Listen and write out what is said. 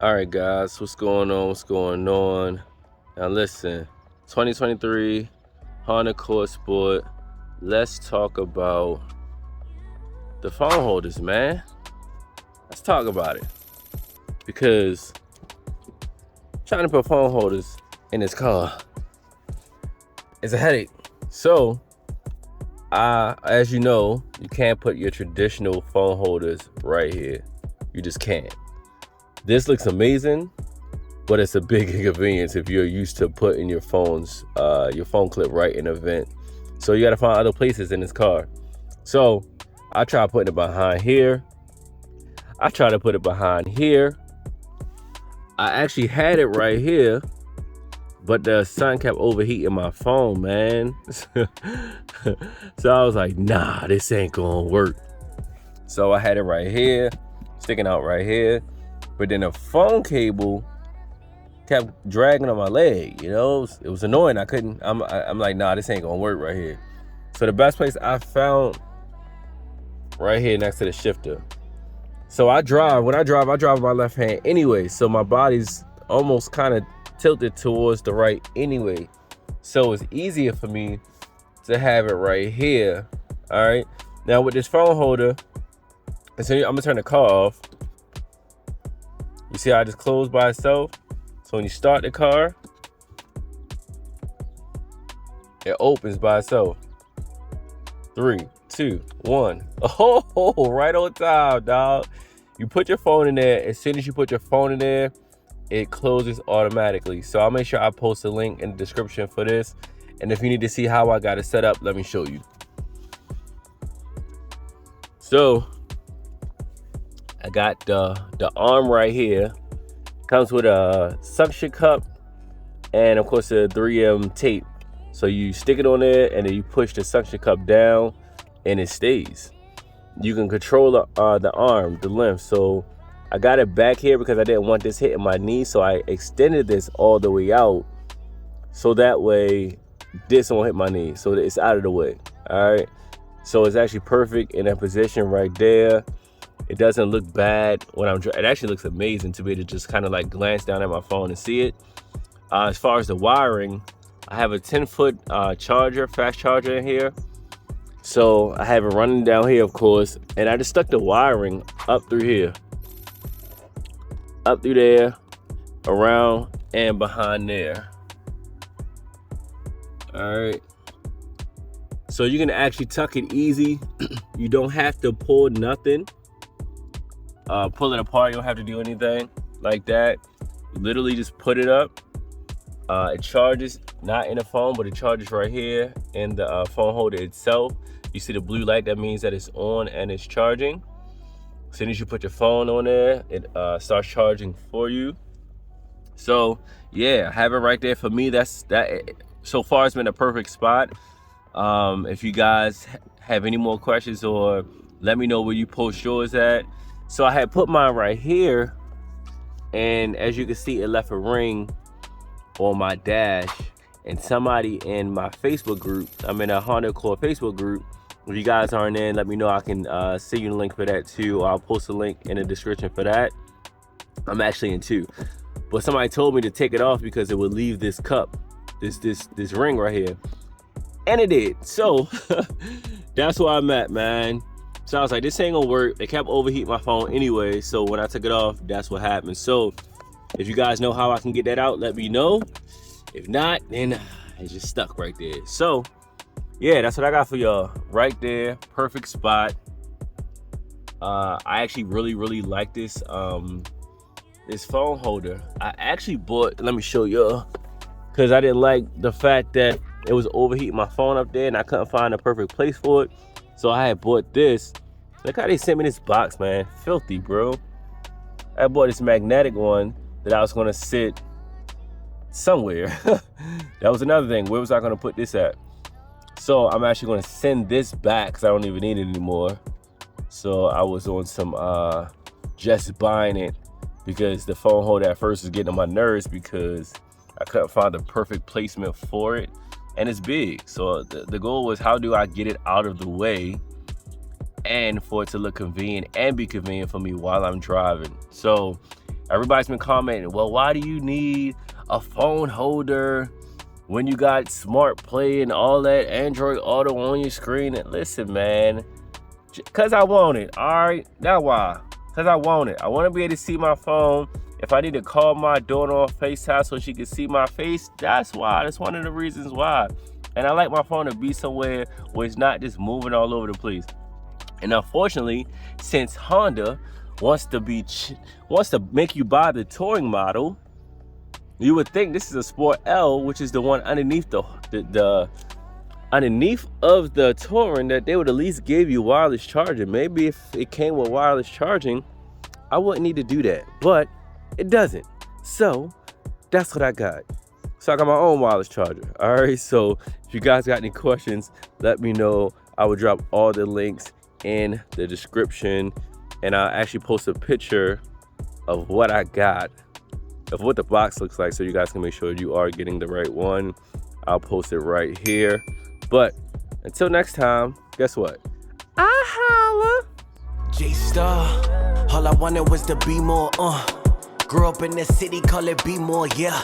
All right, guys, what's going on? What's going on? Now, listen, 2023 Honda Accord Sport. Let's talk about the phone holders, man. Let's talk about it because trying to put phone holders in this car is a headache. So, as you know, you can't put your traditional phone holders right here. You just can't. This looks amazing, but it's a big inconvenience if you're used to putting your phone clip right in a vent. So you got to find other places in this car. So I tried putting it behind here. I tried to put it behind here. I actually had it right here, but the sun kept overheating my phone, man. So I was like, nah, this ain't gonna work. So I had it right here, sticking out right here. But then the phone cable kept dragging on my leg, it was annoying. I'm like, nah, this ain't gonna work right here. So the best place I found right here next to the shifter. So when I drive with my left hand anyway, so my body's almost kind of tilted towards the right anyway, so it's easier for me to have it right here. All right, now with this phone holder, and so I'm gonna turn the car off. You see how I just closed by itself? So when you start the car, it opens by itself. 3, 2, 1. Oh, right on time, dog. You put your phone in there. As soon as you put your phone in there, it closes automatically. So I'll make sure I post a link in the description for this. And if you need to see how I got it set up, let me show you. So I got the arm right here. Comes with a suction cup and of course a 3M tape. So you stick it on there and then you push the suction cup down and it stays. You can control the arm, the length. So I got it back here because I didn't want this hitting my knee. So I extended this all the way out so that way this won't hit my knee. So it's out of the way. All right. So it's actually perfect in that position right there. It doesn't look bad when I'm driving. It actually looks amazing to be able to just kind of like glance down at my phone and see it. As far as the wiring, I have a 10-foot fast charger in here. So I have it running down here, of course, and I just stuck the wiring up through here, up through there, around and behind there. All right. So you can actually tuck it easy. You don't have to pull nothing. Pull it apart, you don't have to do anything like that. You literally just put it up. It charges not in the phone, but it charges right here in the phone holder itself. You see the blue light, that means that it's on and it's charging. As soon as you put your phone on there, it starts charging for you. So yeah, have it right there. For me, that so far it's been a perfect spot. If you guys have any more questions, or let me know where you post yours at. So I had put mine right here, and as you can see, it left a ring on my dash. And somebody in my Facebook group, I'm in a Honda Accord Facebook group. If you guys aren't in, let me know. I can send you the link for that too. I'll post a link in the description for that. I'm actually in too. But somebody told me to take it off because it would leave this cup, this ring right here. And it did. So that's where I'm at, man. So I was like, this ain't gonna work. It kept overheating my phone anyway. So when I took it off, that's what happened. So if you guys know how I can get that out, let me know. If not, then it's just stuck right there. So yeah, that's what I got for y'all right there. Perfect spot. I actually really like this this phone holder. I actually bought, let me show y'all, because I didn't like the fact that it was overheating my phone up there and I couldn't find a perfect place for it. So I had bought this. Look how they sent me this box, man. Filthy, bro. I bought this magnetic one that I was gonna sit somewhere. That was another thing. Where was I gonna put this at? So I'm actually gonna send this back because I don't even need it anymore. So I was on some just buying it because the phone holder at first was getting on my nerves because I couldn't find the perfect placement for it. And it's big. So the goal was, how do I get it out of the way and for it to look convenient and be convenient for me while I'm driving? So Everybody's been commenting, well, why do you need a phone holder when you got Smart Play and all that Android Auto on your screen? And listen, man, because I want it, all right? That's why. Because I want it. I want to be able to see my phone. If I need to call my daughter on FaceTime so she can see my face, that's why. That's one of the reasons why. And I like my phone to be somewhere where it's not just moving all over the place. And unfortunately, since Honda wants to make you buy the touring model, you would think this is a Sport L, which is the one underneath the underneath of the Touring, that they would at least give you wireless charging. Maybe if it came with wireless charging, I wouldn't need to do that, but it doesn't. So that's what I got. So I got my own wireless charger. All right. So if you guys got any questions, let me know. I will drop all the links in the description, and I'll actually post a picture of what I got, of what the box looks like, so you guys can make sure you are getting the right one. I'll post it right here. But until next time, guess what? I holla. J-Star, all I wanted was to be more, Grew up in the city, call it be more, yeah.